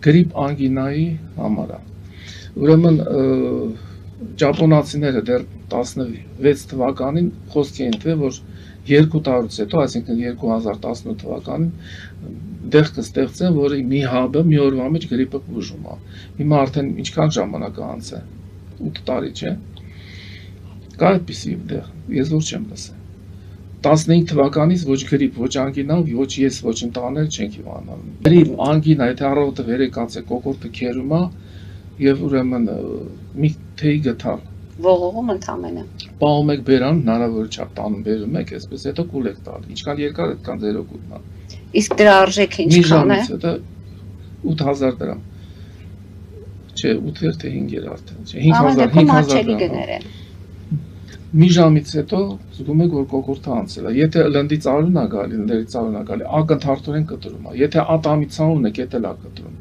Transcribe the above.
գրիպ անգինայի համար է։ Ուրեմն ճապոնացիները դեռ 16 թվականին խոսքի են թե որ 2 տարուց հետո, այսինքն 2018 թվականին դեղ կստեղծեն, որ մի հաբը մի օրվա մեջ գրիպը բուժում է։ Հիմա արդեն ինչքան ժամանակ է անցել, 8 տարի չէ։ Կա այդպիսի դեղ, ես որ չեմ լսել։ 15 թվականից ոչ գրիպ, ոչ անգինա, ոչ ես, ոչ ընտաներ չենք իմանալ։ Գրիպ, անգինա, եթե առավոտը վերեկած է, կոկորդը քերում է եւ ուրեմն մի թեյ գթալ։ Ողողում ընդամենը։ Պահում եք բերան, հնարավոր չափ տանում բերում եք, այսպես հետո կուլ եք տալ։ Ինչքան երկար այդքան ձեր օգուտն է։ Իսկ դրա արժեքը Մի ինչքան է։ ժամից հետո 8000 դրամ։ Չէ, 8 թե 5 արդեն, չէ, 5000 դրամ։ Մի ժամից հետո զգում եք, որ կոկորդը անցել է։ Եթե լնդի ծարուն է գալի, լնդերի ծարուն է գալի, ակնթարթորեն կտրում է։ Եթե ատամի ցանուն է, կետել է կտրում։